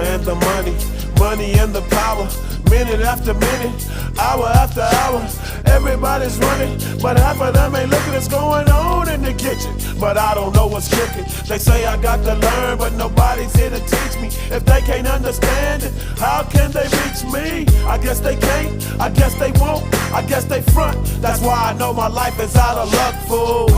and the money, money and the power. Minute after minute, hour after hour, everybody's running, but half of them ain't looking what's going on in the kitchen. But I don't know what's cooking. They say I got to learn, but nobody's here to teach me. If they can't understand it, how can they reach me? I guess they can't, I guess they won't, I guess they front. That's why I know my life is out of luck, fool.